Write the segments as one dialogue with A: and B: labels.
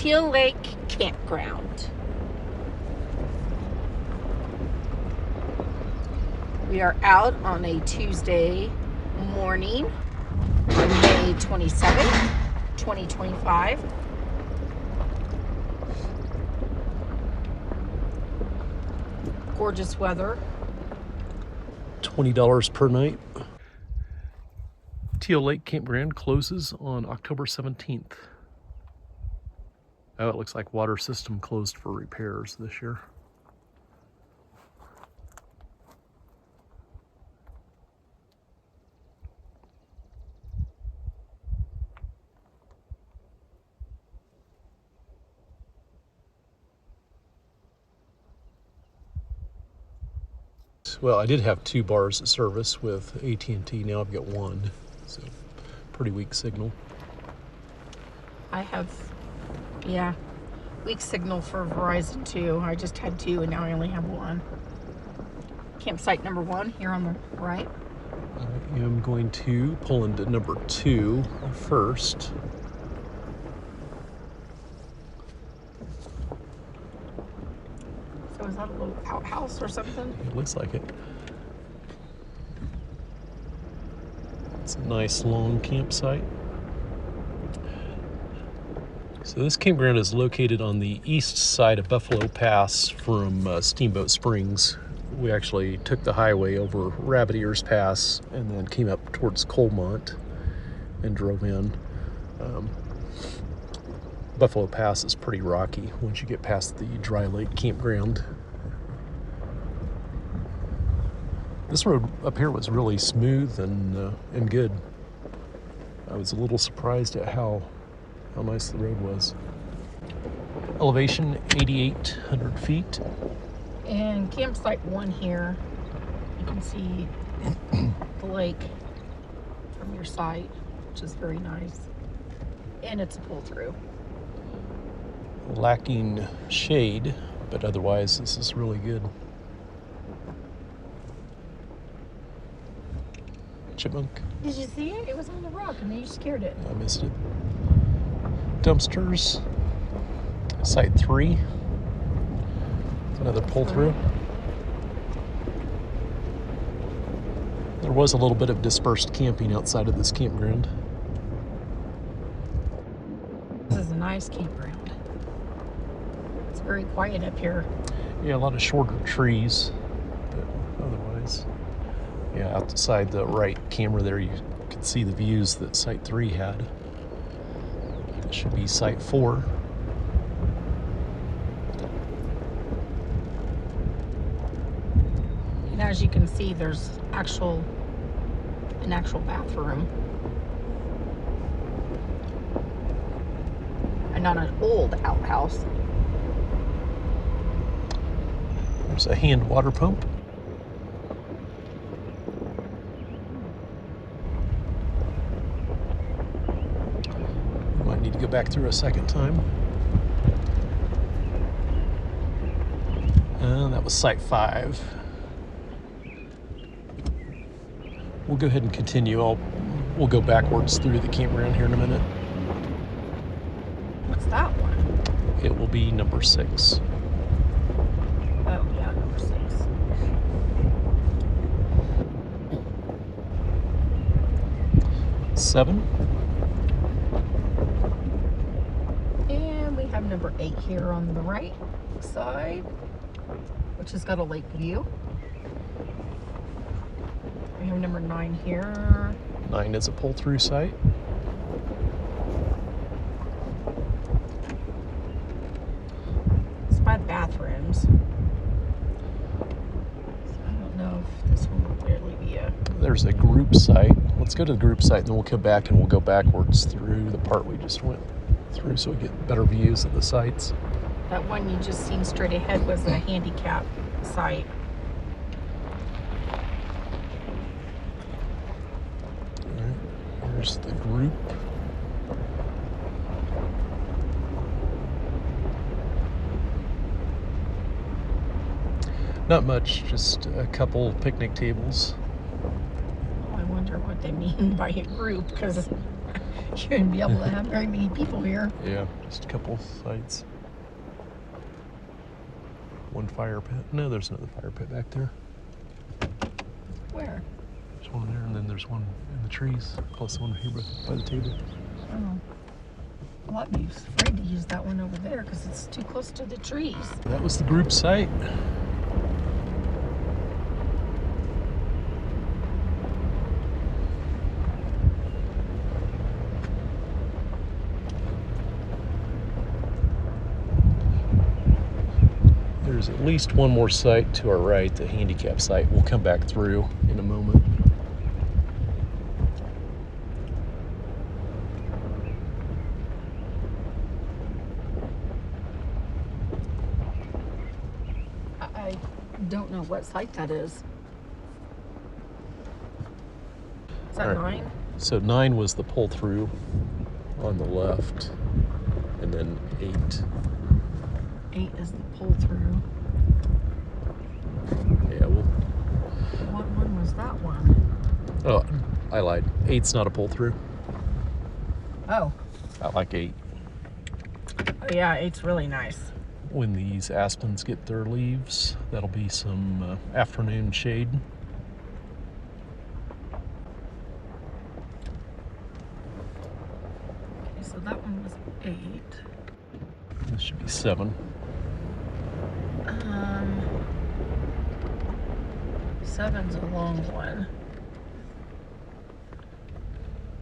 A: Teal Lake Campground. We are out on a Tuesday morning on May 27th, 2025. Gorgeous weather.
B: $20 per night. Teal Lake Campground closes on October 17th. Oh, it looks like water system closed for repairs this year. Well, I did have 2 bars of service with AT&T. Now I've got 1, so pretty weak signal.
A: I have, yeah, weak signal for Verizon too. I just had 2 and now I only have 1. Campsite number 1 here on the right.
B: I am going to pull into number 2 first.
A: So is that a little outhouse or something?
B: It looks like it. It's a nice long campsite. So this campground is located on the east side of Buffalo Pass from Steamboat Springs. We actually took the highway over Rabbit Ears Pass and then came up towards Colmont and drove in. Buffalo Pass is pretty rocky once you get past the Dry Lake Campground. This road up here was really smooth and good. I was a little surprised at how nice the road was. Elevation 8,800 feet.
A: And campsite 1 here, you can see the lake from your site, which is very nice. And it's a pull through.
B: Lacking shade, but otherwise this is really good. Chipmunk.
A: Did you see it? It was on the rock and then you scared it.
B: I missed it. Dumpsters. Site 3. Another pull through. There was a little bit of dispersed camping outside of this campground.
A: This is a nice campground. It's very quiet up here.
B: Yeah, a lot of shorter trees, but otherwise, yeah, outside the right camera there, you can see the views that Site 3 had. That should be Site 4.
A: And as you can see, there's an actual bathroom. And not an old outhouse.
B: There's a hand water pump. We might need to go back through a second time. And that was Site 5. We'll go ahead and continue. We'll go backwards through the campground here in a minute.
A: What's that one?
B: It will be number 6.
A: Oh, yeah, number 6.
B: Seven.
A: And we have number 8 here on the right side, which has got a lake view. We have number 9 here.
B: 9 is a pull-through site.
A: It's by the bathrooms. So I don't know if this one will really be a...
B: There's a group site. Let's go to the group site and then we'll come back and we'll go backwards through the part we just went through so we get better views of the sites.
A: That one you just seen straight ahead was a handicap site.
B: Here's the group. Not much, just a couple picnic tables.
A: Oh, I wonder what they mean by a group, because You wouldn't be able to have very many people here.
B: Yeah, just a couple sites. One fire pit. No, there's another fire pit back there.
A: Where?
B: There's one there, and then there's one in the trees, plus one here by the table.
A: Oh. Well, I'd be afraid to use that one over there because it's too close to the trees.
B: That was the group site. There's at least one more site to our right, the handicap site. We'll come back through in a moment.
A: I don't know what site that is. Is that
B: All right.
A: 9?
B: So 9 was the pull through on the left, and then 8.
A: 8 is the pull through.
B: Yeah, well,
A: What one was that one?
B: oh, I lied. 8's not a pull through.
A: Oh.
B: I like 8.
A: Oh yeah, 8's really nice.
B: When these aspens get their leaves, that'll be some afternoon shade.
A: Okay, so that one was 8.
B: This should be 7.
A: 7's a long one.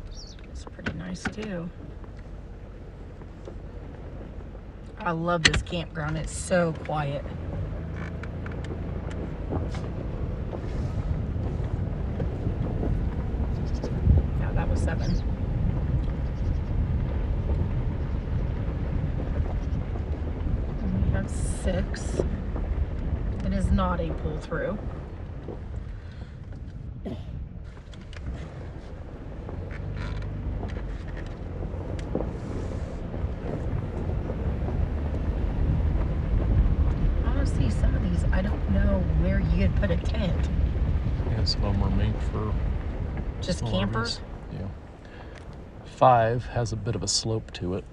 A: It's pretty nice too. I love this campground. It's so quiet. Yeah, that was 7. And we have 6. It is not a pull through. Honestly, some of these, I don't know where you could put a tent.
B: Yeah, some of them are made for
A: Just
B: small
A: campers?
B: RVs. Yeah. 5 has a bit of a slope to it.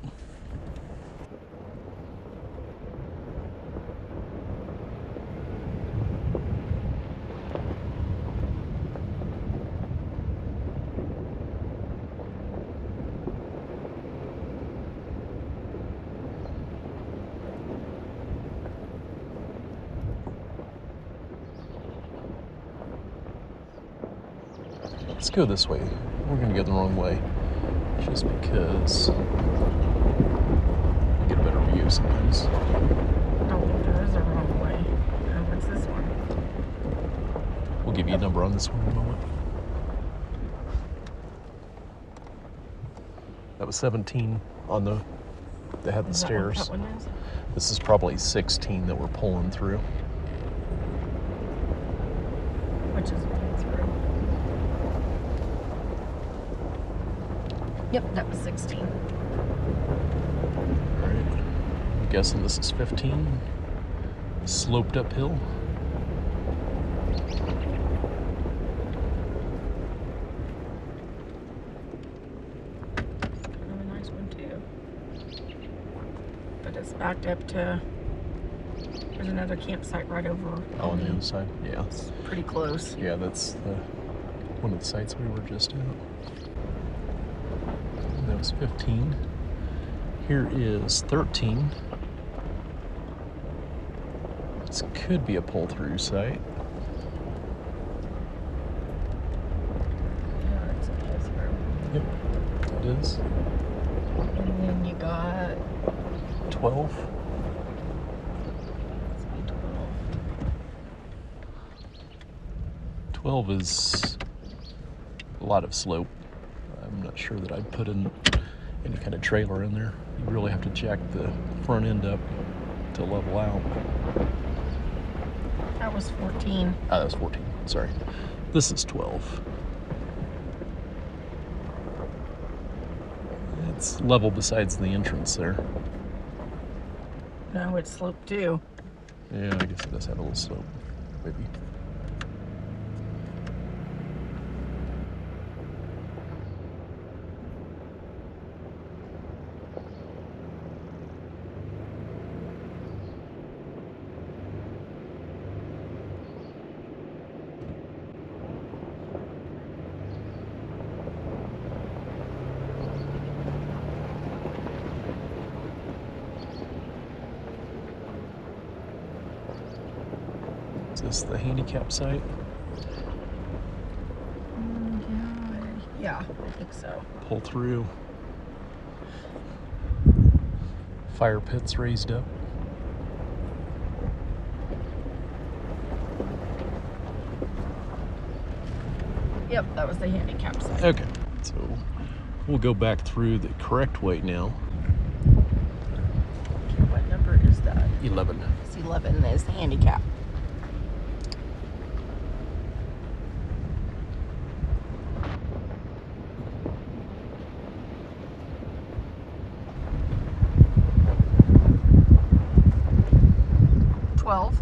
B: Let's go this way. We're gonna go the wrong way, just because we get a better view sometimes.
A: I don't think there is a wrong way. Oh, it's this one.
B: We'll give you a number on this one in a moment. That was 17 on the that had the
A: Is that what
B: stairs.
A: that one is?
B: This is probably 16 that we're pulling through.
A: Which is a pull through. Yep, that was 16.
B: All right. I'm guessing this is 15. Sloped uphill.
A: Kind of a nice one too. But it's backed up to, there's another campsite right over.
B: Oh, on the other side. Yeah.
A: It's pretty close.
B: Yeah, that's one of the sites we were just at. That was 15. Here is 13. This could be a pull-through site.
A: Yeah, it's a pull through.
B: Yep, it is.
A: And then you got
B: 12.
A: let's see, 12.
B: 12 is a lot of slope. I'm not sure that I'd put in any kind of trailer in there. You really have to jack the front end up to level out.
A: That was 14.
B: Ah, that was 14. Sorry. This is 12. It's level besides the entrance there.
A: No, it's sloped too.
B: Yeah, I guess it does have a little slope, maybe. is the handicap site.
A: Yeah, I think so.
B: Pull through. Fire pits raised up.
A: Yep, that was the handicap site.
B: Okay, so we'll go back through the correct way now.
A: What number is that?
B: 11.
A: It's 11 is the handicap. $12.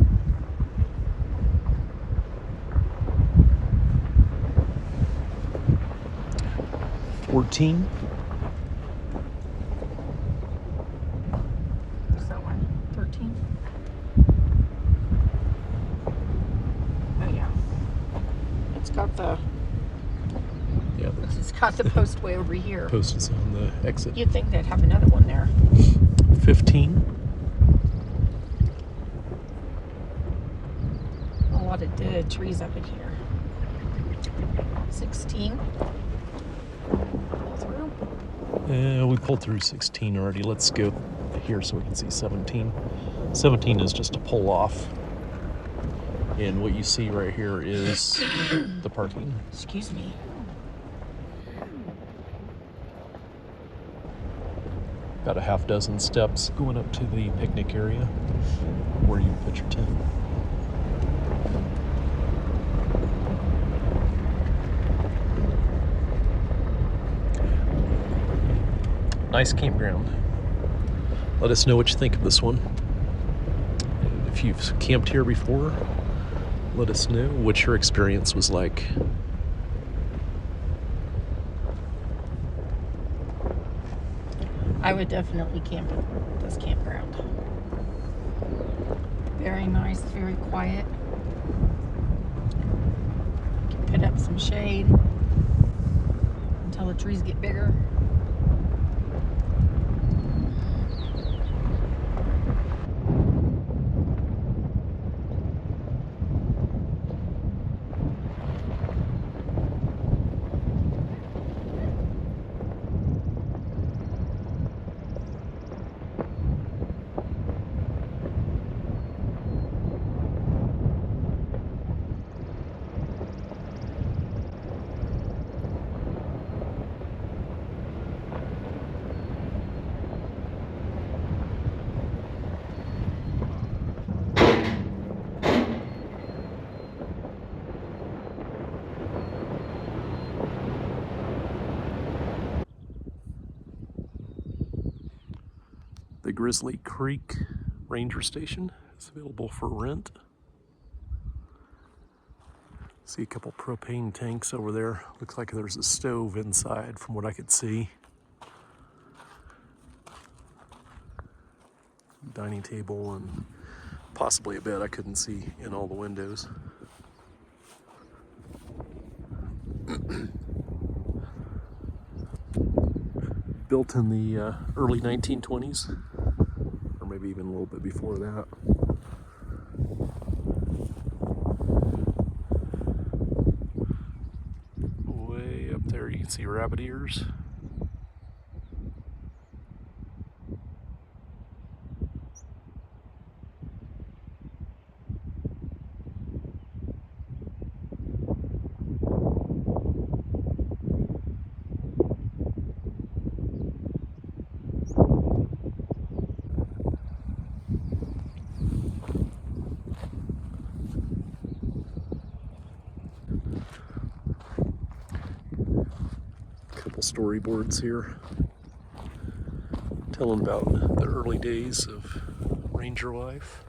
B: 14.
A: What's that one? 13. Oh yeah. It's got the
B: Yeah,
A: it's got the post way over here.
B: post is on the exit.
A: You'd think they'd have another one there.
B: 15.
A: A lot of dead trees up in here. 16. Pull through.
B: We pulled through 16 already. Let's go here so we can see 17. 17 is just a pull off. And what you see right here is the parking.
A: Excuse me.
B: About a half dozen steps going up to the picnic area where you put your tent. Nice campground. Let us know what you think of this one. And if you've camped here before, let us know what your experience was like.
A: I would definitely camp at this campground. Very nice, very quiet. You can put up some shade until the trees get bigger.
B: The Grizzly Creek Ranger Station is available for rent. See a couple propane tanks over there. Looks like there's a stove inside from what I could see. Dining table and possibly a bed I couldn't see in all the windows. Built in the early 1920s, or maybe even a little bit before that. Way up there you can see rabbit ears. Couple storyboards here telling about the early days of ranger life.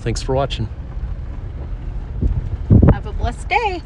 B: thanks for watching.
A: Have a blessed day.